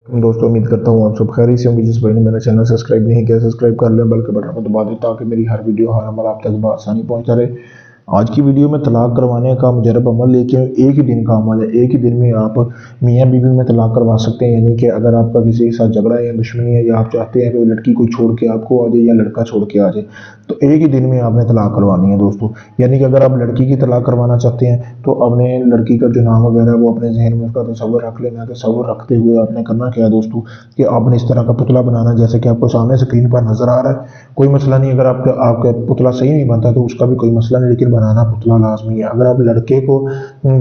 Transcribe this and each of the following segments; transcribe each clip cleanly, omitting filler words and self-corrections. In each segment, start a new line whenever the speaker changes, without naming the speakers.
दोस्तों उम्मीद करता हूँ आप सब खैरियत से होंगे। जिस भाई ने मेरा चैनल सब्सक्राइब नहीं किया सब्सक्राइब कर लें, बल्कि बटन को दबा दें ताकि मेरी हर वीडियो हर अमल आप तक आसानी पहुँचता रहे। आज की वीडियो में तलाक करवाने का मुजरब अमल लेके एक ही दिन का अमल है। एक ही दिन में आप मियाँ बीवी में तलाक करवा सकते हैं। यानी कि अगर आपका किसी के साथ झगड़ा है या दुश्मनी है या आप चाहते हैं कि लड़की को छोड़ के आपको आ जाए या लड़का छोड़ के आ जाए, तो एक ही दिन में आपने तलाक करवानी है दोस्तों। यानी कि अगर आप लड़की की तलाक करवाना चाहते हैं तो अपने लड़की का जो नाम वगैरह है वो अपने जहन में उसका तस्वर रख लेना है। तस्वर रखते हुए आपने करना क्या है दोस्तों कि आपने इस तरह का पुतला बनाना है जैसे कि आपको सामने स्क्रीन पर नजर आ रहा है। कोई मसला नहीं, अगर आपका पुतला सही नहीं बनता तो उसका भी कोई मसला नहीं, लेकिन बनाना पुतला लाजमी है। अगर आप लड़के को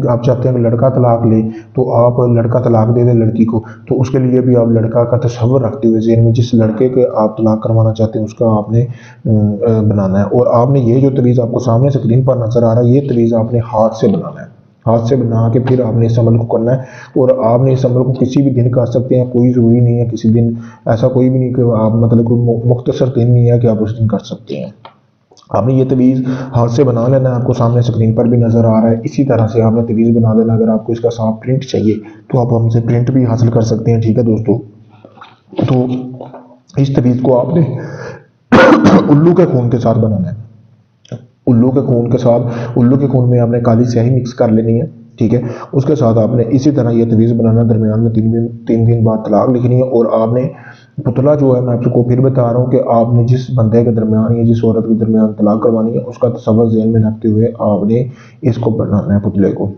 आप चाहते हैं कि लड़का तलाक ले तो आप लड़का तलाक दे दें लड़की को, तो उसके लिए भी आप लड़का का तस्वर रखते हुए जहन में जिस लड़के के आप तलाक करवाना चाहते हैं उसका आपने बनाना है। और आपने ये जो तवीज़ आपको सामने स्क्रीन पर नजर आ रहा है ये तवीज़ आपने हाथ से बनाना है। हाथ से बना के फिर आपने इस अमल को करना है। और आपने इस अमल को किसी भी दिन कर सकते हैं, कोई ज़रूरी नहीं है किसी दिन, ऐसा कोई भी नहीं कि आप मतलब कोई मुख्तसर दिन नहीं है कि आप उस दिन कर सकते हैं। आपने ये तवीज़ हाथ से बना लेना है, आपको सामने स्क्रीन पर भी नज़र आ रहा है। इसी तरह से आपने तवीज़ बना लेना। अगर आपको इसका साफ प्रिंट चाहिए तो आप हमसे प्रिंट भी हासिल कर सकते हैं, ठीक है दोस्तों। तो इस तवीज़ को आपने उल्लू के खून के साथ बनाना है। उल्लू के खून के साथ, उल्लू के खून में आपने काली स्याही मिक्स कर लेनी है, ठीक है। उसके साथ आपने इसी तरह ये तवीज़ बनाना, दरमियान में 3 दिन बाद तलाक लिखनी है। और आपने पुतला जो है, मैं आपको फिर बता रहा हूँ कि आपने जिस बंदे के दरमियान या जिस औरत के दरमियान तलाक करवानी है उसका तस्वर ज़हन में रखते हुए आपने इसको बनाना है पुतले को।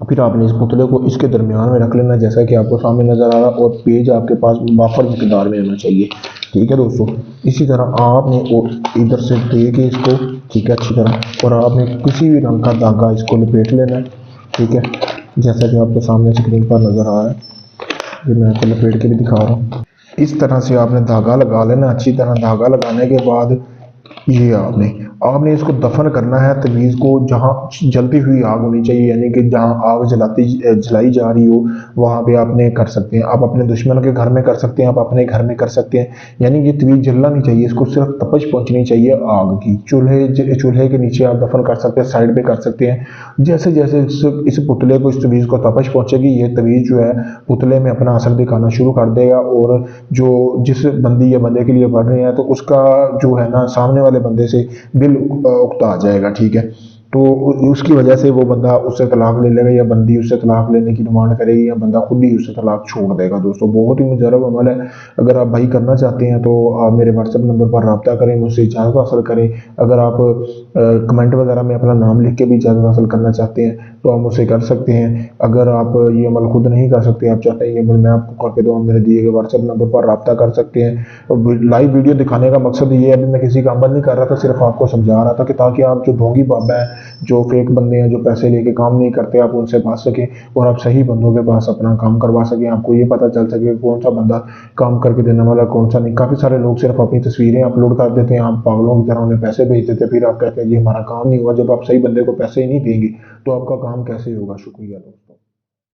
फिर आपने इस पुतले को इसके दरमियान में रख लेना जैसा कि आपको सामने नज़र आ रहा है, और पेज आपके पास वाफर मकदार में होना चाहिए, ठीक है दोस्तों। इसी तरह आपने इधर से दे के इसको, ठीक है, अच्छी तरह, और आपने किसी भी रंग का धागा इसको लपेट लेना है, ठीक है, जैसा कि आपको सामने स्क्रीन पर नज़र आ रहा है। ये मैं आपको लपेट के भी दिखा रहा हूँ। इस तरह से आपने धागा लगा लेना अच्छी तरह। धागा लगाने के बाद ये आपने इसको दफन करना है तवीज़ को जहाँ जलती हुई आग होनी चाहिए, यानी कि जहाँ आग जलाई जा रही हो वहाँ पे आपने कर सकते हैं। आप अपने दुश्मन के घर में कर सकते हैं, आप अपने घर में कर सकते हैं। यानी ये तवीज़ जलना नहीं चाहिए, इसको सिर्फ तपश पहुँचनी चाहिए आग की। चूल्हे के नीचे आप दफन कर सकते हैं, साइड पे कर सकते हैं। जैसे जैसे इस पुतले को, इस तवीज़ को तपश पहुँचेगी ये तवीज़ जो है पुतले में अपना असर दिखाना शुरू कर देगा। और जो जिस बंदी या बंदे के लिए बन रहे हैं तो उसका जो है ना सामने वाले बंदे से दिल उकता आ जाएगा, ठीक है। तो उसकी वजह से वो बंदा उससे तलाक ले लेगा या बंदी उससे तलाक लेने की डिमांड करेगी या बंदा खुद ही उससे तलाक छोड़ देगा दोस्तों। बहुत ही मुजरब अमल है। अगर आप भाई करना चाहते हैं तो आप मेरे व्हाट्सएप नंबर पर रब्ता करें, मुझसे इजाज़त हासिल करें। अगर आप कमेंट वगैरह में अपना नाम लिख के भी इजाज़त हासिल करना चाहते हैं तो आप मुझसे कर सकते हैं। अगर आप ये अमल खुद नहीं कर सकते, आप चाहते हैं ये अमल मैं आपको करके दूँ, आप मेरे दिए गए व्हाट्सएप नंबर पर रब्ता कर सकते हैं। लाइव वीडियो दिखाने का मकसद ये है, अभी मैं किसी का अमल नहीं कर रहा था, सिर्फ आपको समझा रहा था कि ताकि आप जो ढोंगी बाबा है, जो फेक बंदे हैं, जो पैसे लेके काम नहीं करते, आप उनसे बच सकें और आप सही बंदों के पास अपना काम करवा सकें। आपको ये पता चल सके कौन सा बंदा काम करके देने वाला कौन सा नहीं। काफ़ी सारे लोग सिर्फ अपनी तस्वीरें अपलोड कर देते हैं, आप पागलों की तरह उन्हें पैसे भेज देते हैं, फिर आप कहते हैं जी हमारा काम नहीं हुआ। जब आप सही बंदे को पैसे ही नहीं देंगे तो आपका काम कैसे होगा। शुक्रिया दोस्तों।